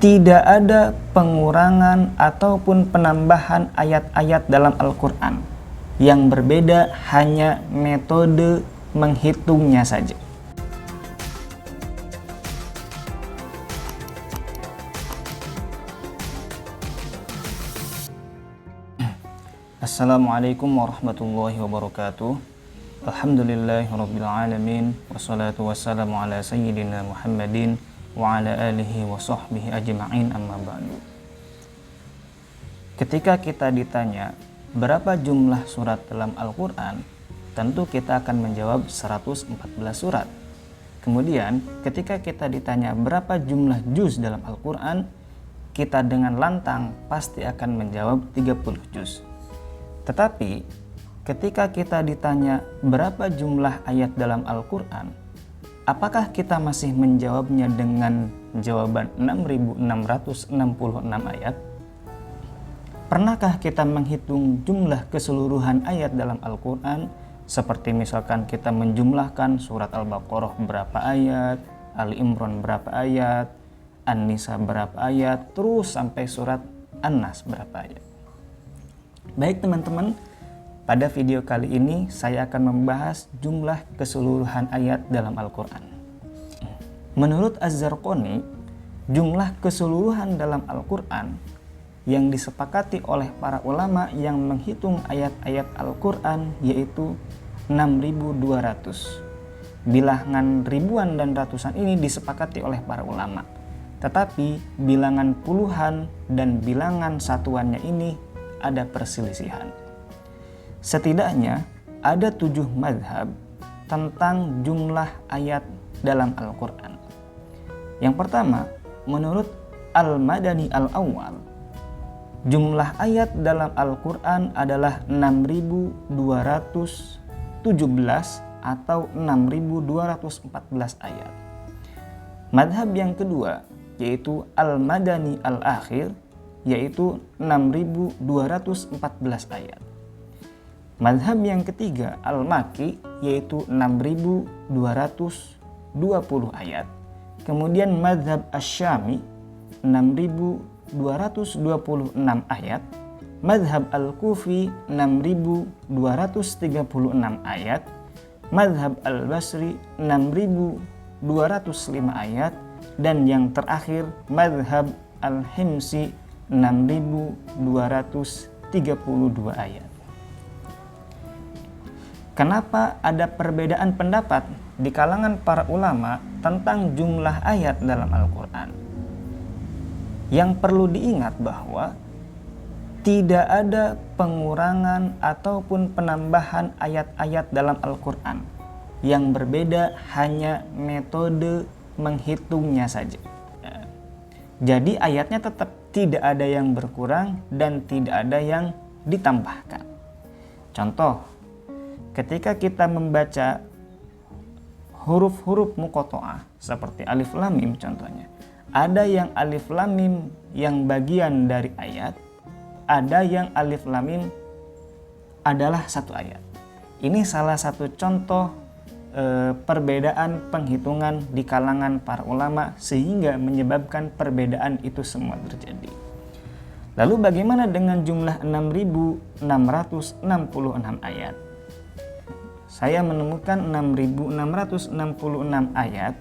Tidak ada pengurangan ataupun penambahan ayat-ayat dalam Al-Quran. Yang berbeda hanya metode menghitungnya saja. Assalamualaikum warahmatullahi wabarakatuh. Alhamdulillahirabbil alamin, wassalatu wassalamu ala sayyidina Muhammadin wa ala alihi wa sahbihi ajma'in, amma ba'du. Ketika kita ditanya berapa jumlah surat dalam Al-Quran, tentu kita akan menjawab 114 surat. Kemudian ketika kita ditanya berapa jumlah juz dalam Al-Quran, kita dengan lantang pasti akan menjawab 30 juz. Tetapi ketika kita ditanya berapa jumlah ayat dalam Al-Quran, apakah kita masih menjawabnya dengan jawaban 6.666 ayat? Pernahkah kita menghitung jumlah keseluruhan ayat dalam Al-Quran? Seperti misalkan kita menjumlahkan surat Al-Baqarah berapa ayat, Ali Imran berapa ayat, An-Nisa berapa ayat, terus sampai surat An-Nas berapa ayat. Baik teman-teman, pada video kali ini saya akan membahas jumlah keseluruhan ayat dalam Al-Quran. Menurut Az-Zarqani, jumlah keseluruhan dalam Al-Quran yang disepakati oleh para ulama yang menghitung ayat-ayat Al-Quran yaitu 6.200. Bilangan ribuan dan ratusan ini disepakati oleh para ulama. Tetapi bilangan puluhan dan bilangan satuannya ini ada perselisihan. Setidaknya ada 7 mazhab tentang jumlah ayat dalam Al-Quran. Yang pertama, menurut Al-Madani Al-Awwal, jumlah ayat dalam Al-Quran adalah 6.217 atau 6.214 ayat. Mazhab yang kedua yaitu Al-Madani Al-Akhir, yaitu 6.214 ayat. Mazhab yang ketiga Al-Maki, yaitu 6.220 ayat. Kemudian mazhab Asy-Syami 6.226 ayat. Mazhab Al-Kufi 6.236 ayat. Mazhab Al-Basri 6.205 ayat. Dan yang terakhir mazhab Al-Himsi 6.232 ayat. Kenapa ada perbedaan pendapat di kalangan para ulama tentang jumlah ayat dalam Al-Quran? Yang perlu diingat bahwa tidak ada pengurangan ataupun penambahan ayat-ayat dalam Al-Quran. Yang berbeda hanya metode menghitungnya saja. Jadi ayatnya tetap tidak ada yang berkurang dan tidak ada yang ditambahkan. Contoh, ketika kita membaca huruf-huruf muqatta'ah seperti alif lam mim contohnya, ada yang alif lam mim yang bagian dari ayat, ada yang alif lam mim adalah satu ayat. Ini salah satu contoh perbedaan penghitungan di kalangan para ulama sehingga menyebabkan perbedaan itu semua terjadi. Lalu bagaimana dengan jumlah 6.666 ayat? Saya menemukan 6.666 ayat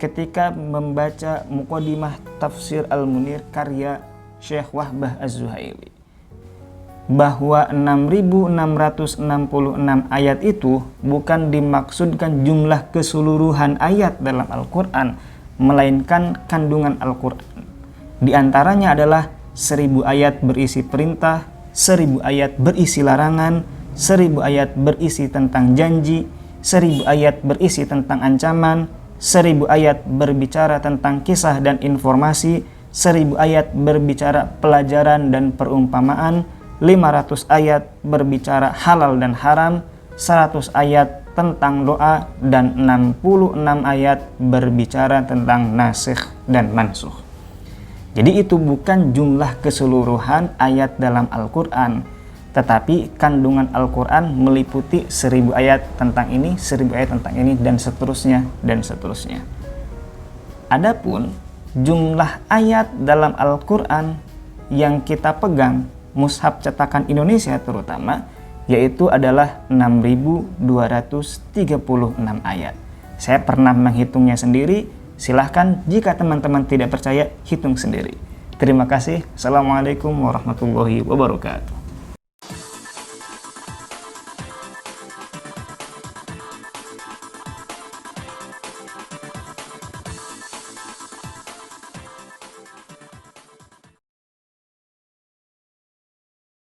ketika membaca Muqaddimah Tafsir Al-Munir karya Syekh Wahbah Az-Zuhaili, bahwa 6.666 ayat itu bukan dimaksudkan jumlah keseluruhan ayat dalam Al-Quran, melainkan kandungan Al-Quran. Di antaranya adalah 1.000 ayat berisi perintah, 1.000 ayat berisi larangan, 1.000 ayat berisi tentang janji, 1.000 ayat berisi tentang ancaman, 1.000 ayat berbicara tentang kisah dan informasi, 1.000 ayat berbicara pelajaran dan perumpamaan, 500 ayat berbicara halal dan haram, 100 ayat tentang doa, dan 66 ayat berbicara tentang nasikh dan mansukh. Jadi itu bukan jumlah keseluruhan ayat dalam Al-Quran, tetapi kandungan Al-Quran meliputi 1000 ayat tentang ini, 1000 ayat tentang ini, 1000 ayat tentang ini, dan seterusnya, dan seterusnya. Adapun jumlah ayat dalam Al-Quran yang kita pegang, mushaf cetakan Indonesia terutama, yaitu adalah 6.236 ayat. Saya pernah menghitungnya sendiri, silahkan jika teman-teman tidak percaya, hitung sendiri. Terima kasih. Assalamualaikum warahmatullahi wabarakatuh.